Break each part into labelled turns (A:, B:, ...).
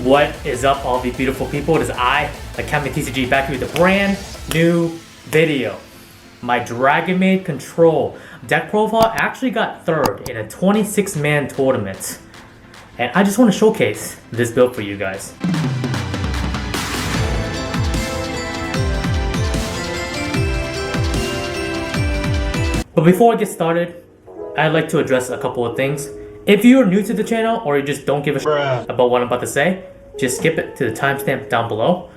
A: What is up, all the beautiful people? It is I, AkemiTCG, back here with a brand new video. My Dragonmaid Control deck profile actually got third in a 26-man tournament. And I just want to showcase this build for you guys. But before I get started, I'd like to address a couple of things. If you're new to the channel or you just don't give a shit about what I'm about to say, just skip it to the timestamp down below.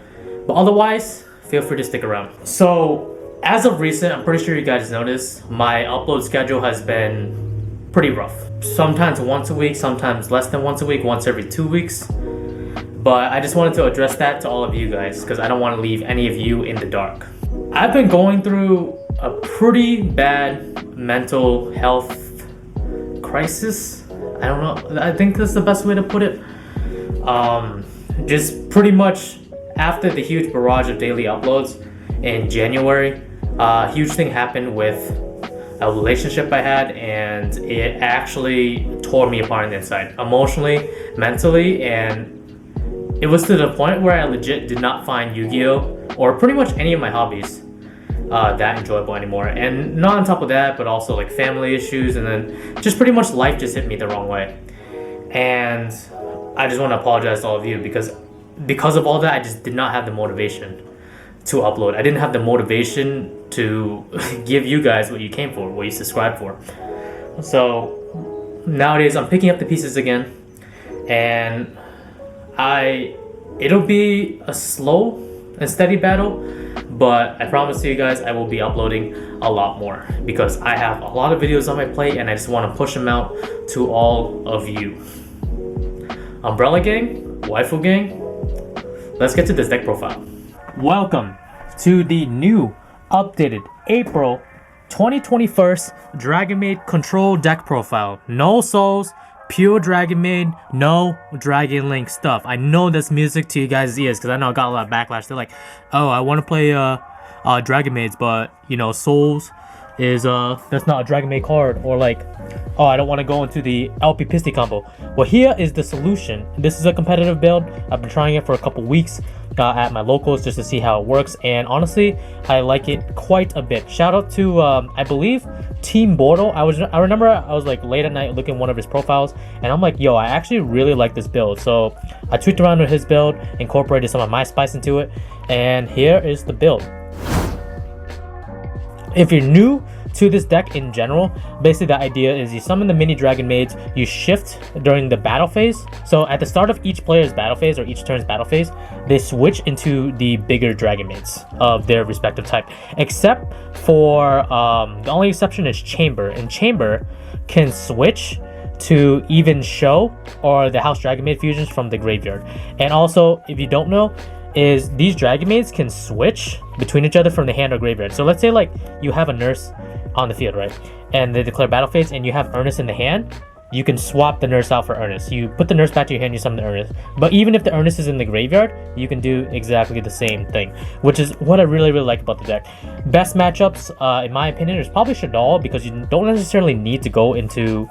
A: But otherwise, feel free to stick around. So, as of recent, I'm pretty sure you guys noticed, my upload schedule has been pretty rough. Sometimes once a week, sometimes less than once a week, once every 2 weeks. But I just wanted to address that to all of you guys because I don't want to leave any of you in the dark. I've been going through a pretty bad mental health crisis. I don't know, I think that's the best way to put it. Just pretty much after the huge barrage of daily uploads in January, a huge thing happened with a relationship I had, and it actually tore me apart on the inside, emotionally, mentally, and it was to the point where I legit did not find Yu-Gi-Oh! Or pretty much any of my hobbies that enjoyable anymore. And not on top of that, but also like family issues, and then just pretty much life just hit me the wrong way. And I just want to apologize to all of you because of all that, I just did not have the motivation to upload. I didn't have the motivation to give you guys what you came for, what you subscribed for. So nowadays I'm picking up the pieces again, and it'll be a slow and steady battle, but I promise you guys I will be uploading a lot more because I have a lot of videos on my plate and I just want to push them out to all of you. Umbrella gang, waifu gang, let's get to this deck profile. Welcome to the new updated April 2021 Dragonmaid Control deck profile. No souls, pure Dragonmaid, no Dragon Link stuff. I know that's music to you guys' ears because I know I got a lot of backlash. They're like, oh, I want to play Dragonmaids, but you know, souls is that's not a Dragonmaid card, or like, oh, I don't want to go into the LP Pisty combo. Well, here is the solution. This is a competitive build. I've been trying it for a couple weeks at my locals just to see how it works, and honestly I like it quite a bit. Shout out to I believe Team Bordo. I remember I was like late at night looking at one of his profiles and I'm like, yo, I actually really like this build. So I tweaked around with his build, incorporated some of my spice into it, and here is the build. If you're new to this deck in general, basically the idea is you summon the mini Dragonmaids, you shift during the battle phase. So at the start of each player's battle phase or each turn's battle phase, they switch into the bigger Dragonmaids of their respective type. Except for, the only exception is Chamber, and Chamber can switch to even show or the House Dragonmaid fusions from the graveyard. And also, if you don't know, is these Dragonmaids can switch between each other from the hand or graveyard. So let's say like you have a nurse on the field, right? And they declare battle phase and you have Ernest in the hand, you can swap the nurse out for Ernest. You put the nurse back to your hand, you summon the Ernest. But even if the Ernest is in the graveyard, you can do exactly the same thing, which is what I really like about the deck. Best matchups, in my opinion, is probably Shaddoll, because you don't necessarily need to go into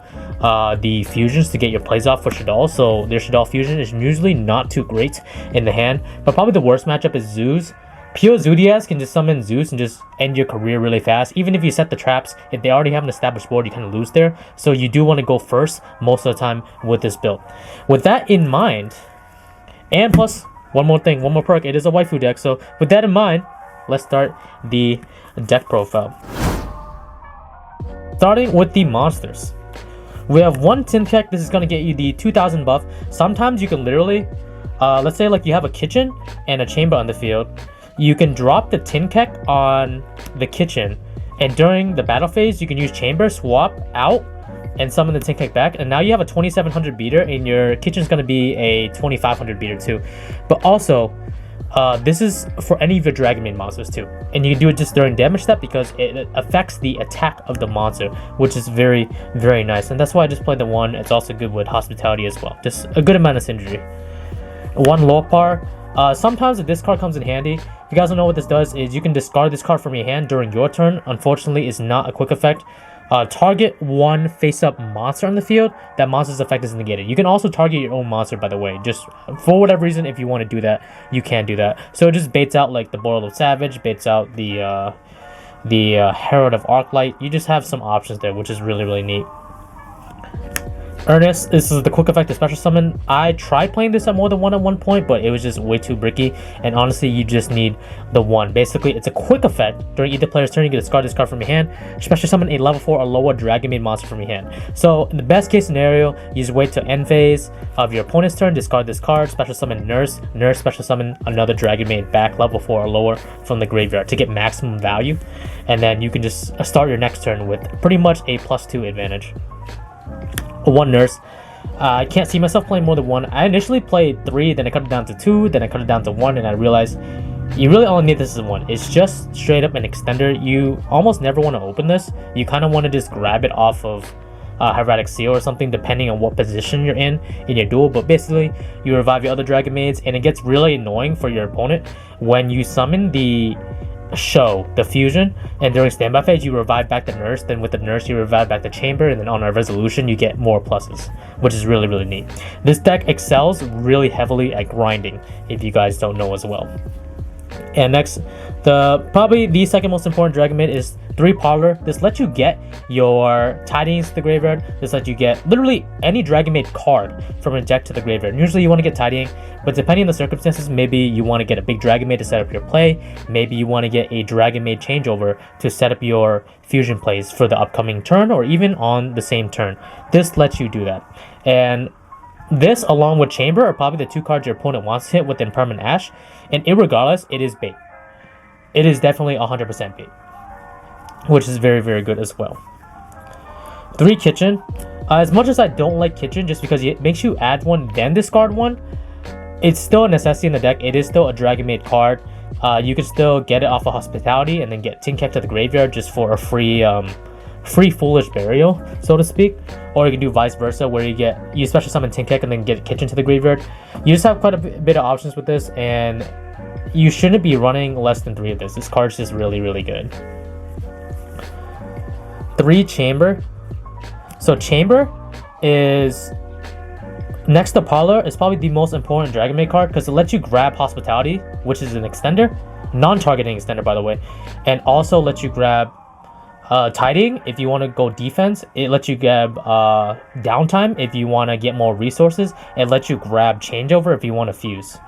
A: the fusions to get your plays off for Shaddoll. So their Shaddoll fusion is usually not too great in the hand. But probably the worst matchup is Zeus. Pure Zodiacs can just summon Zeus and just end your career really fast. Even if you set the traps, if they already have an established board, you kind of lose there. So you do want to go first most of the time with this build. With that in mind, and plus one more thing, one more perk, it is a waifu deck. So with that in mind, let's start the deck profile. Starting with the monsters. We have one Tin Keck. This is going to get you the 2000 buff. Sometimes you can literally, let's say like you have a kitchen and a chamber on the field. You can drop the Tin Keck on the kitchen, and during the battle phase, you can use Chamber, swap out, and summon the Tin Keck back. And now you have a 2700 beater, and your kitchen's going to be a 2500 beater too. But also, this is for any of your Dragonmaid monsters too. And you can do it just during damage step because it affects the attack of the monster, which is very nice. And that's why I just played the one. It's also good with hospitality as well. Just a good amount of synergy. One Lopar. Sometimes if this card comes in handy, if you guys don't know what this does, is you can discard this card from your hand during your turn. Unfortunately, it's not a quick effect. target one face-up monster on the field, that monster's effect is negated. You can also target your own monster, by the way. Just for whatever reason, if you want to do that, you can do that. So it just baits out like the Boil of Savage, baits out the Herald of Arclight. You just have some options there, which is really, really neat. Ernest, this is the quick effect of special summon. I tried playing this at more than one at one point, but it was just way too bricky, and honestly you just need the one. Basically it's a quick effect. During either player's turn you get to discard this card from your hand, special summon a level 4 or lower Dragonmaid monster from your hand. So in the best case scenario, you just wait till end phase of your opponent's turn, discard this card, special summon Nurse, special summon another Dragonmaid back level 4 or lower from the graveyard to get maximum value, and then you can just start your next turn with pretty much a +2 advantage. One Nurse. I can't see myself playing more than one. I initially played 3, then I cut it down to 2, then I cut it down to 1, and I realized you really only need this as 1. It's just straight up an extender. You almost never want to open this. You kind of want to just grab it off of Hieratic Seal or something, depending on what position you're in your duel. But basically, you revive your other Dragonmaids, and it gets really annoying for your opponent when you summon the fusion, and during standby phase you revive back the Nurse, then with the Nurse you revive back the Chamber, and then on a resolution you get more pluses, which is really, really neat. This deck excels really heavily at grinding, if you guys don't know as well. And next, probably the second most important Dragonmaid is 3 Parlor. This lets you get your Tidings to the graveyard. This lets you get literally any Dragonmaid card from a deck to the graveyard. Usually you want to get Tidying, but depending on the circumstances, maybe you want to get a big Dragonmaid to set up your play. Maybe you want to get a Dragonmaid changeover to set up your fusion plays for the upcoming turn, or even on the same turn. This lets you do that. And this, along with Chamber, are probably the 2 cards your opponent wants to hit with Impermanent Ash, and irregardless, it is bait. It is definitely 100% bait, which is very, very good as well. 3 Kitchen. As much as I don't like Kitchen, just because it makes you add 1 then discard 1, it's still a necessity in the deck. It is still a Dragonmaid card. You can still get it off of Hospitality and then get Tinkeff to the graveyard just for a free Foolish Burial, so to speak. Or you can do vice versa, where you special summon Tinkeff and then get Kitchen to the graveyard. You just have quite a bit of options with this, and you shouldn't be running less than 3 of this. This card's just really, really good. 3 Chamber. So Chamber is, next to Parlor, is probably the most important Dragonmaid card because it lets you grab Hospitality, which is an extender, non-targeting extender by the way, and also lets you grab Tiding if you want to go defense. It lets you grab Downtime if you want to get more resources. It lets you grab Changeover if you want to fuse.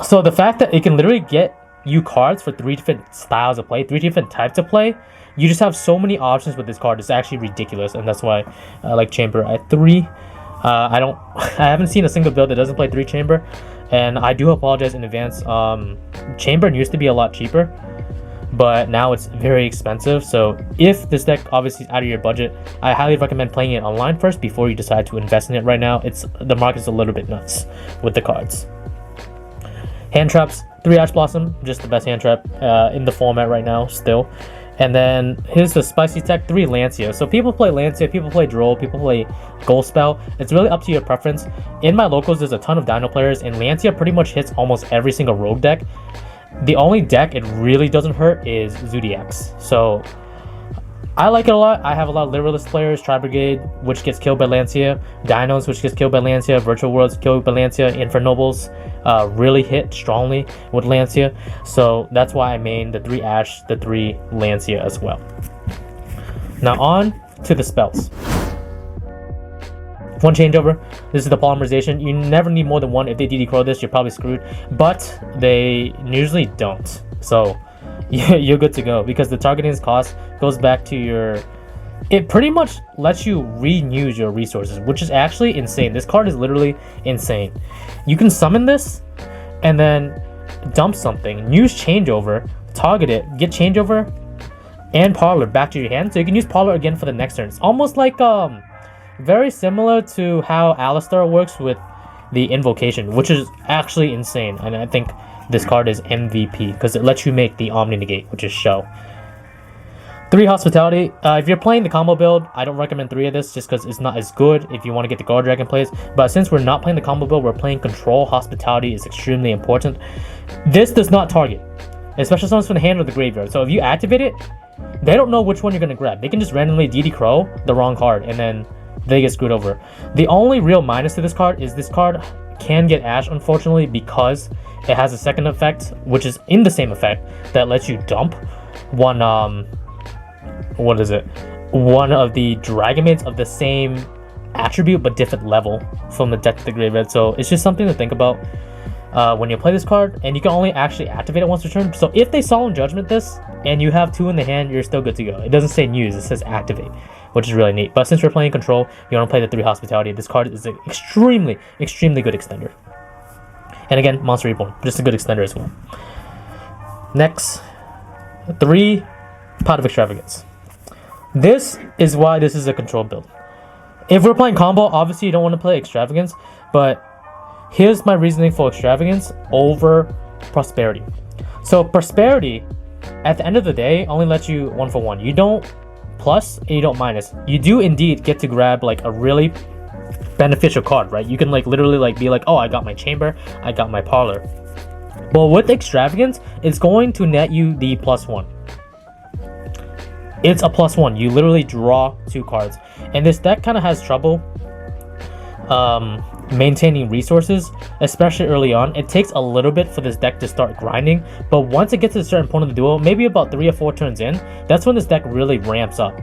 A: So the fact that it can literally get you cards for 3 different styles of play, 3 different types of play, you just have so many options with this card. It's actually ridiculous, and that's why I like Chamber at 3. I haven't seen a single build that doesn't play 3 Chamber, and I do apologize in advance. Chamber used to be a lot cheaper, but now it's very expensive. So if this deck obviously is out of your budget, I highly recommend playing it online first before you decide to invest in it. Right now, the market's a little bit nuts with the cards. Hand traps, 3 Ash Blossom, just the best hand trap in the format right now still. And then here's the spicy tech, 3 Lancia. So people play Lancia, people play Droll, people play Ghost Spell. It's really up to your preference. In my locals, there's a ton of Dino players, and Lancia pretty much hits almost every single rogue deck. The only deck it really doesn't hurt is Zodiacs. So I like it a lot. I have a lot of Literalist players, Tri-Brigade, which gets killed by Lancia, Dinos, which gets killed by Lancia, Virtual Worlds killed by Lancia, Infernobles really hit strongly with Lancia. So that's why I main the 3 Ash, the 3 Lancia as well. Now on to the spells. 1 Changeover. This is the polymerization. You never need more than 1. If they DD Crow this, you're probably screwed, but they usually don't. So you're good to go, because the targeting cost goes back to it pretty much lets you reuse your resources, which is actually insane. This card is literally insane. You can summon this and then dump something, use Changeover, target it, get Changeover and Parlor back to your hand, so you can use Parlor again for the next turn. It's almost like very similar to how Alistar works with the Invocation, which is actually insane. And I think this card is MVP because it lets you make the Omni Negate, which is show. 3 Hospitality. If you're playing the combo build, I don't recommend 3 of this just because it's not as good if you want to get the Guard Dragon plays. But since we're not playing the combo build, we're playing Control. Hospitality is extremely important. This does not target, especially someone's from the hand or the graveyard. So if you activate it, they don't know which one you're gonna grab. They can just randomly DD Crow the wrong card, and then they get screwed over. The only real minus to this card is this card can get Ash, unfortunately, because it has a second effect, which is in the same effect, that lets you dump one what is it? One of the Dragonmaids of the same attribute but different level from the deck to the graveyard. So it's just something to think about when you play this card, and you can only actually activate it once per turn. So if they Solemn Judgment this and you have 2 in the hand, you're still good to go. It doesn't say use, it says activate, which is really neat. But since we're playing control, you want to play the 3 Hospitality. This card is an extremely good extender. And again, Monster Reborn, just a good extender as well. Next, 3 Pot of Extravagance. This is why this is a control build. If we're playing combo, obviously you don't want to play Extravagance, but here's my reasoning for Extravagance over Prosperity. So Prosperity, at the end of the day, only lets you 1 for 1. You don't plus and you don't minus. You do indeed get to grab like a really beneficial card, right? You can like literally like be like, oh, I got my Chamber, I got my Parlor. But with Extravagance, it's going to net you the +1. It's a +1. You literally draw 2 cards, and this deck kind of has trouble maintaining resources, especially early on. It takes a little bit for this deck to start grinding, but once it gets to a certain point of the duel, maybe about 3 or 4 turns in, that's when this deck really ramps up.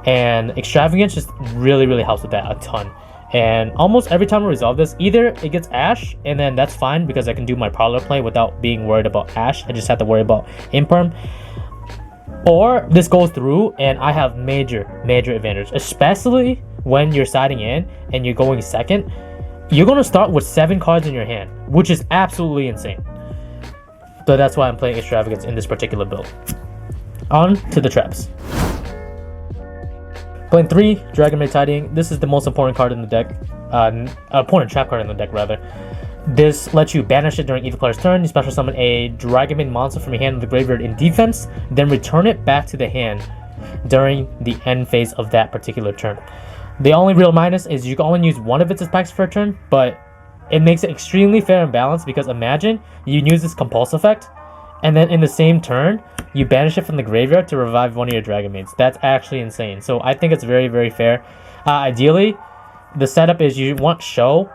A: And Extravagance just really helps with that a ton. And almost every time I resolve this, either it gets Ash, and then that's fine because I can do my Parlor play without being worried about Ash. I just have to worry about Imperm. Or this goes through and I have major advantage, especially when you're siding in and you're going second. You're going to start with 7 cards in your hand, which is absolutely insane. So that's why I'm playing Extravagance in this particular build. On to the traps. Playing 3 Dragonmaid Tidying. This is the most important card in the deck. Important trap card in the deck, rather. This lets you banish it during either player's turn. You special summon a Dragonmaid monster from your hand to the graveyard in defense, then return it back to the hand during the end phase of that particular turn. The only real minus is you can only use 1 of its attacks per turn, but it makes it extremely fair and balanced because imagine you use this Compulse effect, and then in the same turn, you banish it from the graveyard to revive one of your Dragonmaids. That's actually insane. So I think it's very fair. Ideally, the setup is you want Show,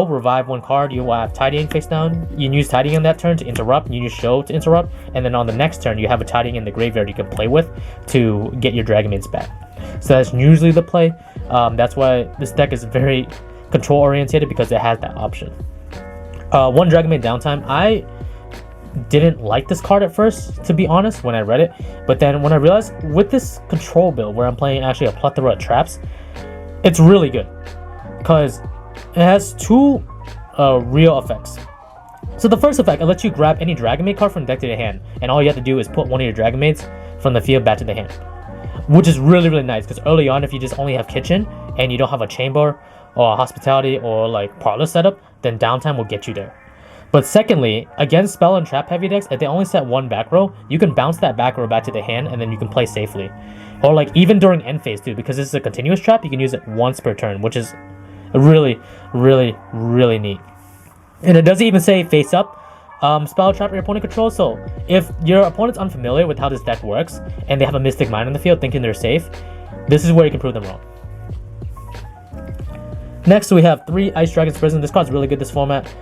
A: revive 1 card, you will have Tidying face down, you can use Tidying on that turn to interrupt, you use Show to interrupt, and then on the next turn you have a Tidying in the graveyard you can play with to get your Dragonmaids back. So that's usually the play. That's why this deck is very control oriented, because it has that option. 1 Dragonmaid downtime. I didn't like this card at first, to be honest, when I read it, but then when I realized with this control build where I'm playing actually a plethora of traps, it's really good because it has 2 real effects. So the first effect, it lets you grab any Dragonmaid card from the deck to the hand, and all you have to do is put one of your Dragonmaids from the field back to the hand, which is really nice because early on, if you just only have Kitchen and you don't have a Chamber or a Hospitality or like Parlor setup, then downtime will get you there. But secondly, against spell and trap heavy decks, if they only set 1 back row, you can bounce that back row back to the hand and then you can play safely. Or like even during end phase too, because this is a continuous trap, you can use it once per turn, which is really neat. And it doesn't even say face up spell trap your opponent controls. So if your opponent's unfamiliar with how this deck works and they have a Mystic Mine on the field thinking they're safe, this is where you can prove them wrong. Next we have 3 Ice Dragon's Prison. This card's really good this format.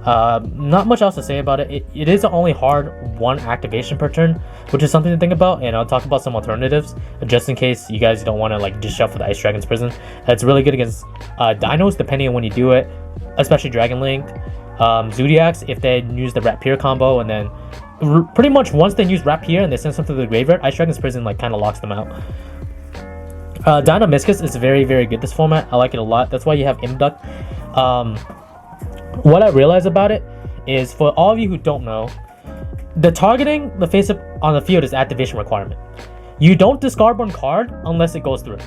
A: Not much else to say about it. It is the only hard 1 activation per turn, which is something to think about, and I'll talk about some alternatives just in case you guys don't want to like just shove for the Ice Dragon's Prison. It's really good against dinos depending on when you do it, especially Dragon Link, Zodiacs if they use the Rapier combo, and then pretty much once they use Rapier and they send something to the graveyard, Ice Dragon's Prison like kind of locks them out. Dino Miscus is very good this format. I like it a lot. That's why you have Imduct. What I realized about it is, for all of you who don't know, the targeting the face up on the field is activation requirement. You don't discard 1 card unless it goes through.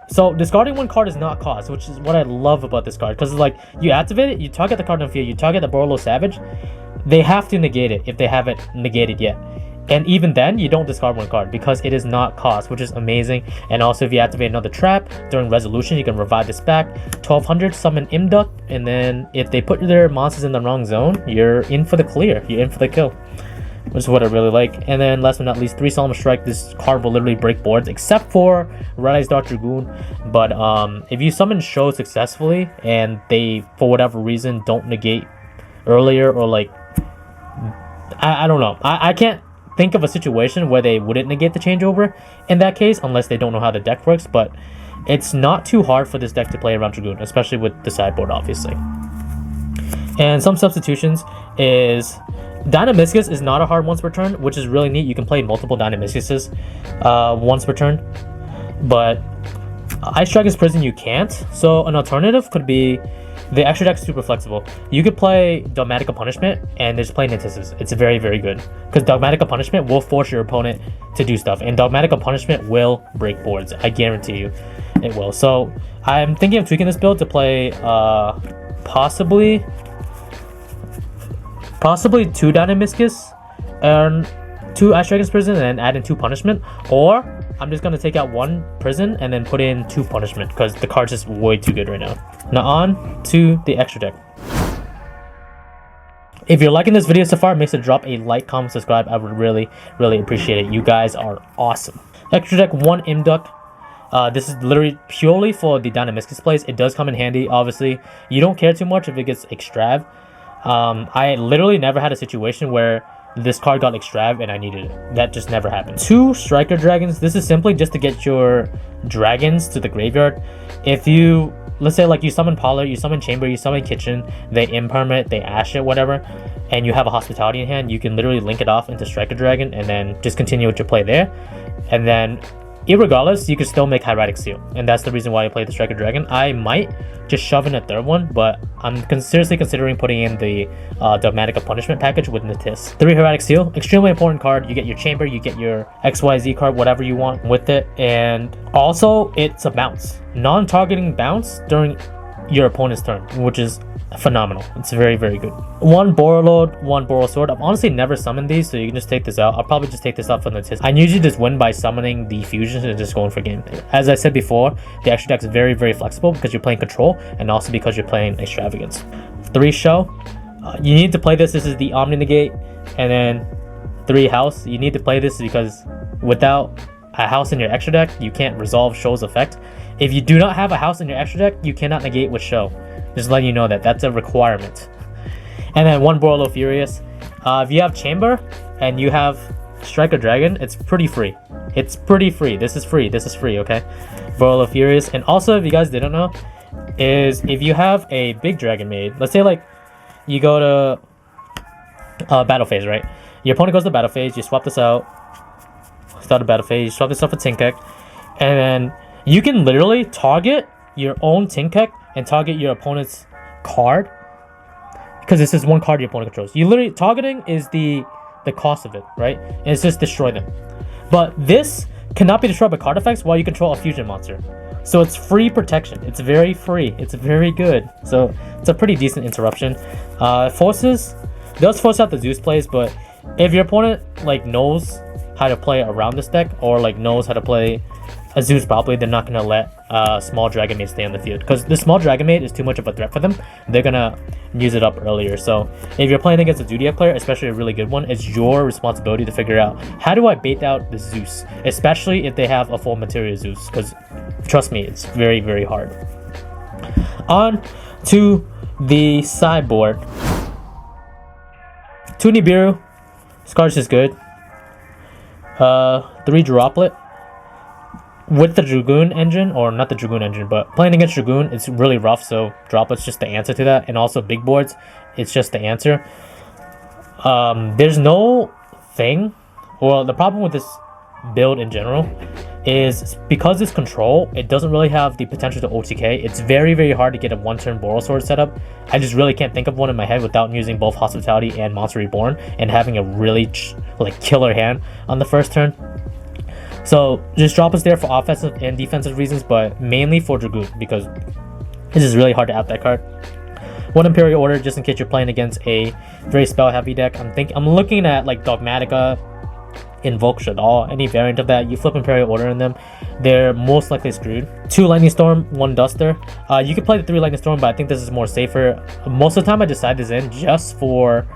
A: So discarding 1 card is not cost, which is what I love about this card, because like you activate it, you target the card on the field, you target the Borolo Savage, they have to negate it if they haven't negated yet. And even then, you don't discard 1 card because it is not cost, which is amazing. And also, if you activate another trap during resolution, you can revive this back. 1200, summon Imduct, and then if they put their monsters in the wrong zone, you're in for the clear. You're in for the kill. which is what I really like. And then last but not least, 3 Solemn Strike. This card will literally break boards except for Red Eyes Dark Dragoon. But if you summon Show successfully and they, for whatever reason, don't negate earlier, or like, I don't know. I can't think of a situation where they wouldn't negate the changeover in that case, unless they don't know how the deck works. But it's not too hard for this deck to play around Dragoon, especially with the sideboard, obviously. And some substitutions is Dynamiscus is not a hard once per turn, which is really neat. You can play multiple Dynamiscuses once per turn, but Ice Dragon's Prison you can't. So an alternative could be, the extra deck is super flexible. You could play Dogmatica Punishment and just play Antithesis. It's very, very good, because Dogmatica Punishment will force your opponent to do stuff, and Dogmatica Punishment will break boards. I guarantee you it will. So I'm thinking of tweaking this build to play possibly 2 Dynamiscus and 2 Ice Dragon's Prison, and then add in 2 Punishment. Or I'm just gonna take out 1 Prison and then put in 2 Punishment, because the card's just way too good right now. Now on to the extra deck. If you're liking this video so far, make sure to drop a like, comment, subscribe. I would really, really appreciate it. You guys are awesome. Extra deck 1 Imduck. This is literally purely for the Dynamiscus plays. It does come in handy, obviously. You don't care too much if it gets extrav. I literally never had a situation where this card got extrav and I needed it. That just never happened. 2 Striker Dragons. This is simply just to get your dragons to the graveyard. If you, let's say like you summon Parlor, you summon Chamber, you summon Kitchen, they impermanent, they ash it, whatever, and you have a Hospitality in hand, you can literally link it off into Striker Dragon and then just continue with your play there. And then irregardless, you can still make Hieratic Seal, and that's the reason why I play the Striker Dragon. I might just shove in a 3rd one, but I'm seriously considering putting in the Dogmatica Punishment package with Natis. 3 Hieratic Seal, extremely important card. You get your Chamber, you get your XYZ card, whatever you want with it, and also it's a bounce. Non-targeting bounce during your opponent's turn, which is phenomenal. It's very, very good. 1 Borrelord, 1 Boral Sword. I've honestly never summoned these, so you can just take this out. I'll probably just take this out for the Natis. I usually just win by summoning the fusions and just going for game. As I said before, the extra deck is very, very flexible because you're playing control and also because you're playing extravagance. 3 Show. You need to play this. This is the Omni Negate, and then 3 House. You need to play this because without a house in your extra deck, you can't resolve Show's effect. If you do not have a house in your extra deck, you cannot negate with Show. Just letting you know that that's a requirement. And then 1 Borolo Furious. If you have Chamber and you have Striker Dragon, it's pretty free. It's pretty free. This is free. This is free, okay? Borolo Furious. And also, if you guys didn't know, is if you have a big Dragonmaid, let's say like you go to battle phase, right? Your opponent goes to battle phase, you swap this out, start a battle phase, you swap this out for Tinkek, and then you can literally target your own Tinkek and target your opponent's card, because this is 1 card your opponent controls. You literally, targeting is the cost of it, right? And it's just destroy them. But this cannot be destroyed by card effects while you control a fusion monster. So it's free protection. It's very free. It's very good. So it's a pretty decent interruption. Forces does force out the Zeus plays, but if your opponent like knows how to play around this deck, or like knows how to play a Zeus properly, they're not gonna let small Dragonmaid stay on the field, because the small Dragonmaid is too much of a threat for them. They're gonna use it up earlier. So if you're playing against a Zodiac player, especially a really good one, it's your responsibility to figure out, how do I bait out the Zeus, especially if they have a full material Zeus, because trust me, it's very, very hard. On to the sideboard. 2 Nibiru. This card's just good. 3 Droplet. With the Dragoon engine, or not the Dragoon engine, but playing against Dragoon, it's really rough, so Droplet's just the answer to that. And also big boards, it's just the answer. There's no thing, well, the problem with this build in general is because it's control, it doesn't really have the potential to OTK. It's very, very hard to get a 1-turn Boral Sword setup. I just really can't think of one in my head without using both Hospitality and Monster Reborn and having a really like killer hand on the first turn. So just drop us there for offensive and defensive reasons, but mainly for Dragoon, because this is really hard to out that card. 1 Imperial Order, just in case you're playing against a very spell heavy deck. I'm looking at like Dogmatica, Invoke Shadal, any variant of that. You flip Imperial Order in them, they're most likely screwed. 2 Lightning Storm, 1 Duster. You can play the 3 Lightning Storm, but I think this is more safer. Most of the time I decide this in just for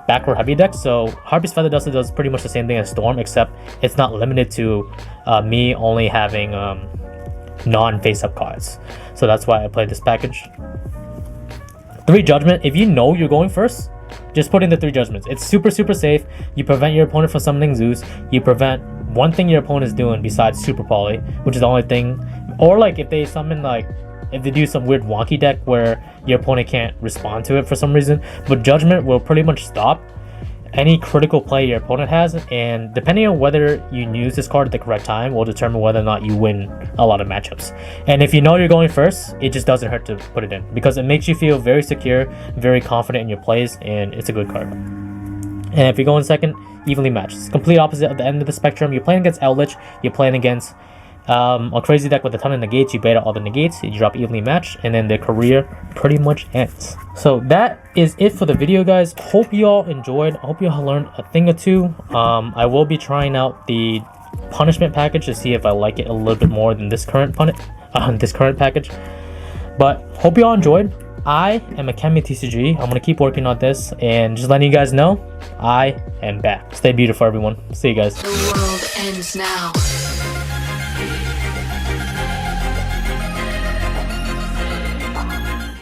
A: backward heavy deck, so Harpy's Feather Duster does pretty much the same thing as Storm, except it's not limited to me only having non-face-up cards. So that's why I played this package. 3 Judgment. If you know you're going first, just put in the 3 Judgments. It's super safe. You prevent your opponent from summoning Zeus. You prevent one thing your opponent is doing besides Super Poly, which is the only thing. Or like if they summon, like if they do some weird wonky deck where your opponent can't respond to it for some reason, but Judgment will pretty much stop any critical play your opponent has, and depending on whether you use this card at the correct time will determine whether or not you win a lot of matchups. And if you know you're going first, it just doesn't hurt to put it in, because it makes you feel very secure, very confident in your plays, and it's a good card. And if you're going second, evenly matched. It's complete opposite at the end of the spectrum. You're playing against Eldritch, you're playing against a crazy deck with a ton of negates. You bait out all the negates, you drop evenly matched, and then the career pretty much ends. So that is it for the video, guys. Hope you all enjoyed. I hope you all learned a thing or two. I will be trying out the punishment package to see if I like it a little bit more than this current package. But hope you all enjoyed. I am AkemiTCG. I'm gonna keep working on this and just letting you guys know I am back. Stay beautiful, everyone. See you guys.
B: The world ends now.